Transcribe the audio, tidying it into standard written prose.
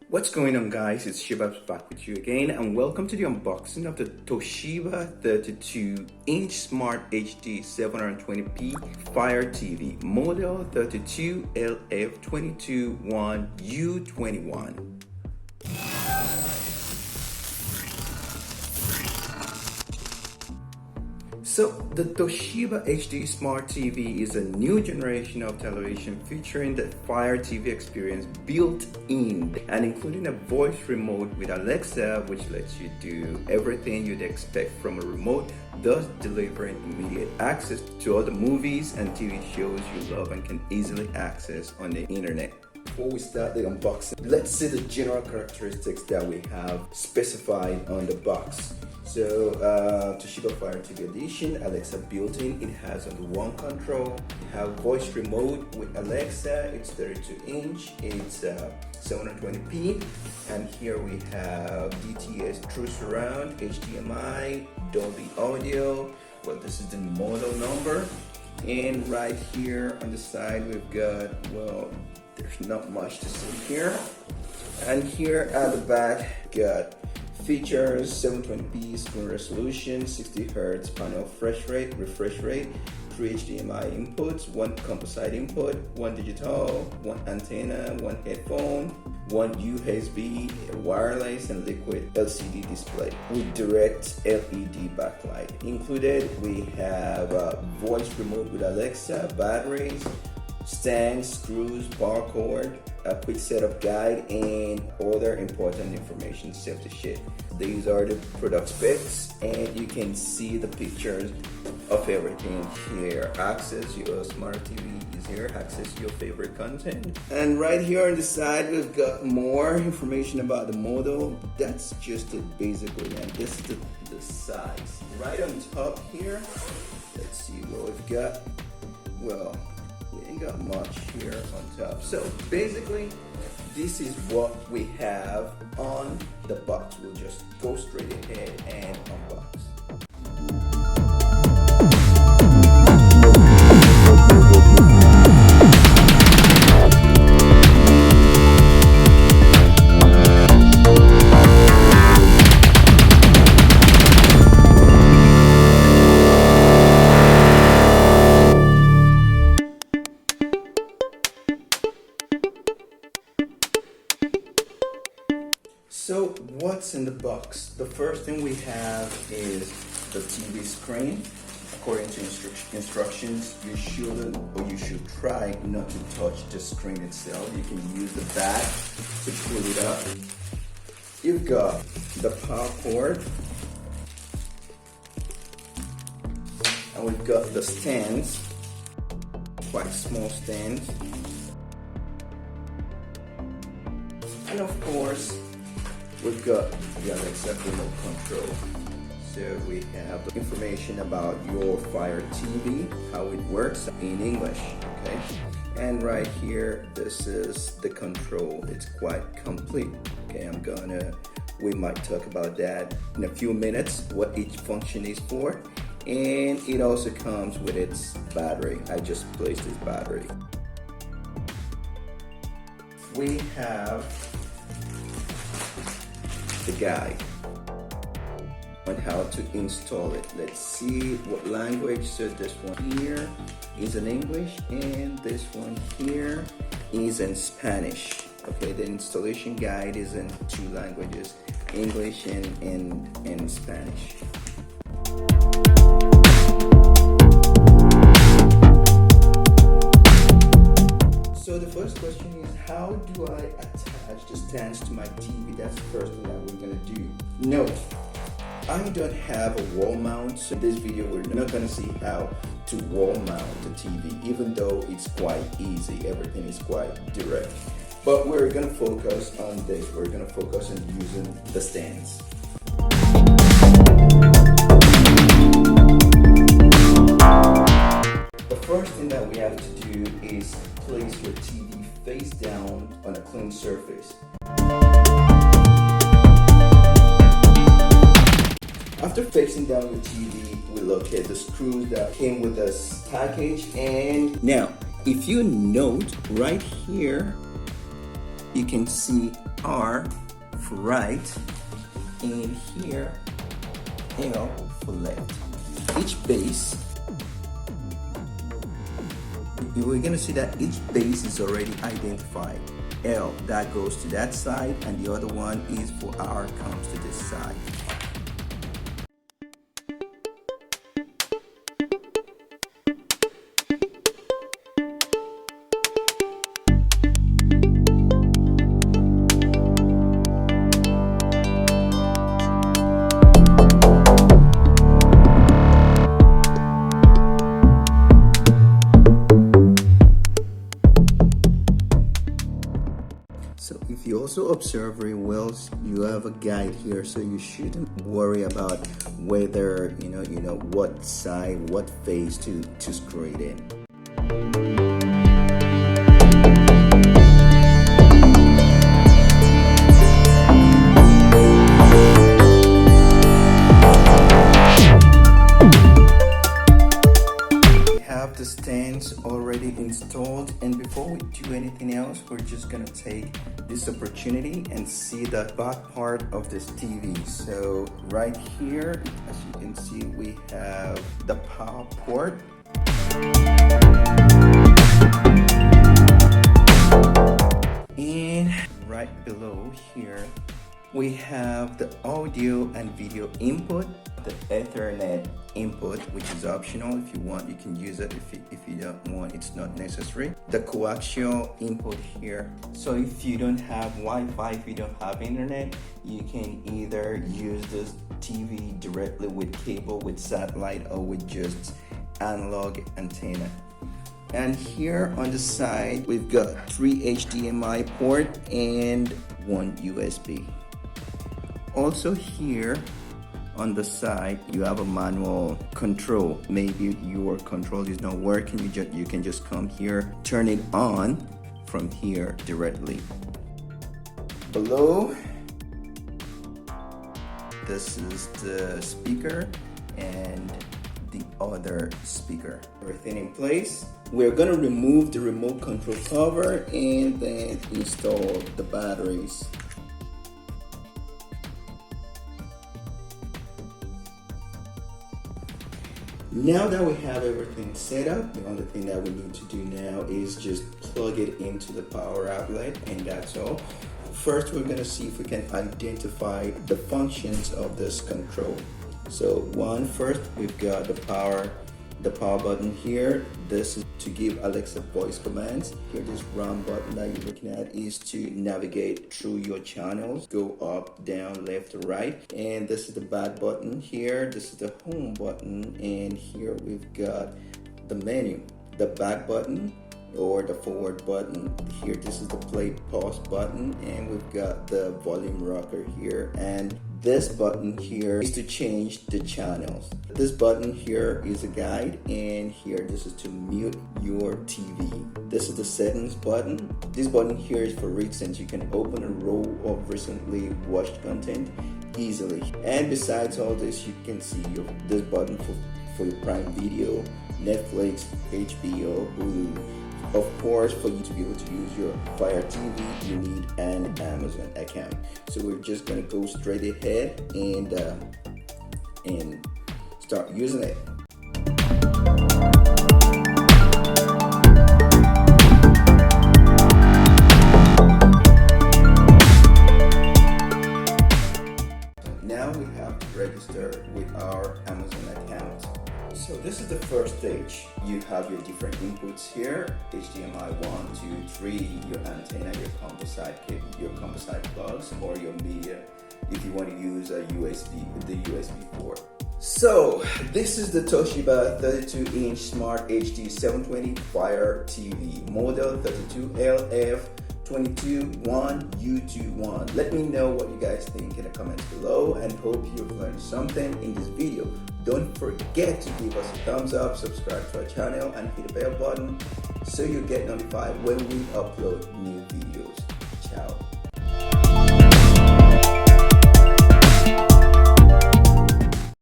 What's going on, guys? It's Shibabs back with you again, and welcome to the unboxing of the Toshiba 32-inch Smart HD 720p Fire TV model 32LF221U21. So the Toshiba HD Smart TV is a new generation of television featuring the Fire TV experience built in and including a voice remote with Alexa, which lets you do everything you'd expect from a remote, thus delivering immediate access to all the movies and TV shows you love and can easily access on the internet. Before we start the unboxing, let's see the general characteristics that we have specified on the box. So Toshiba Fire TV Edition, Alexa built-in. It has only one control. You have voice remote with Alexa. It's 32-inch. It's 720p. And here we have DTS True Surround, HDMI, Dolby Audio. Well, this is the model number. And right here on the side, we've got, well, there's not much to see here. And here at the back, got features: 720p screen resolution, 60 Hz panel refresh rate, 3 HDMI inputs, 1 composite input, 1 digital, 1 antenna, 1 headphone, 1 USB, wireless and liquid LCD display with direct LED backlight. Included, we have voice remote with Alexa, batteries, stands, screws, power cord, a quick setup guide, and other important information safety sheet. These are the product specs, and you can see the pictures of everything here. Access your smart TV is here. Access your favorite content. And right here on the side, we've got more information about the model. That's just it basically, and this is the size. Right on top here, let's see what we've got. Well, we ain't got much here on top. So basically, this is what we have on the box. We'll just go straight ahead and unbox. So what's in the box? The first thing we have is the TV screen. According to instructions, you shouldn't, or you should try not to touch the screen itself. You can use the back to pull it up. You've got the power cord, and we've got the stands, quite small stands, and of course, we've got the Alexa remote control. So we have information about your Fire TV, how it works in English, okay? And right here, this is the control. It's quite complete, okay? We might talk about that in a few minutes, what each function is for. And it also comes with its battery. I just placed its battery. We have the guide on how to install it. Let's see what language. So this one here is in English, and this one here is in Spanish. Okay, the installation guide is in 2 languages, English and Spanish. So the first question is, how do I attach the stands to my TV? That's the first thing that we're gonna do. Note, I don't have a wall mount, so in this video we're not gonna see how to wall mount the TV, even though it's quite easy. Everything is quite direct. But we're gonna focus on this. We're gonna focus on using the stands. The first thing that we have to do is place your TV face down on a clean surface. After facing down your TV, we locate the screws that came with this package. And now, if you note right here, you can see R for right, and here L for left. Each base, we're gonna see that each base is already identified. L, that goes to that side, and the other one is for R, comes to this side. So if you also observe very well, you have a guide here, so you shouldn't worry about whether you know what side, what face to screw it in. The stands already installed, and before we do anything else, we're just gonna take this opportunity and see the back part of this TV. So right here, as you can see, we have the power port, and right below here we have the audio and video input, the Ethernet input, which is optional. If you want, you can use it. If you don't want, it's not necessary. The coaxial input here. So if you don't have Wi-Fi, if you don't have internet, you can either use this TV directly with cable, with satellite, or with just analog antenna. And here on the side, we've got 3 HDMI port and 1 USB. Also here on the side, you have a manual control. Maybe your control is not working, you can just come here, turn it on from here directly. Below, this is the speaker and the other speaker. Everything in place. We're gonna remove the remote control cover and then install the batteries. Now that we have everything set up, the only thing that we need to do now is just plug it into the power outlet, and that's all. First, we're going to see if we can identify the functions of this control. So first, we've got the power button here. This is to give Alexa voice commands. Here, this round button that you're looking at is to navigate through your channels, go up, down, left, or right. And this is the back button here. This is the home button, and here we've got the menu. The back button or the forward button here. This is the play pause button, and we've got the volume rocker here, and this button here is to change the channels. This button here is a guide, and here this is to mute your TV. This is the settings button. This button here is for read, since you can open a row of recently watched content easily. And besides all this, you can see this button for your Prime Video, Netflix, HBO, Hulu. Of course, for you to be able to use your Fire TV, you need an Amazon account. So we're just gonna go straight ahead and start using it. Now we have to register with our Amazon account. So this is the first stage. You have your different inputs here: HDMI 1, 2, 3, your antenna, your composite plugs, or your media if you want to use a USB with the USB port. So this is the Toshiba 32-inch Smart HD 720 Fire TV, model 32LF221U21. Let me know what you guys think in the comments below, and hope you've learned something in this video. Don't forget to give us a thumbs up, subscribe to our channel, and hit the bell button so you get notified when we upload new videos. Ciao.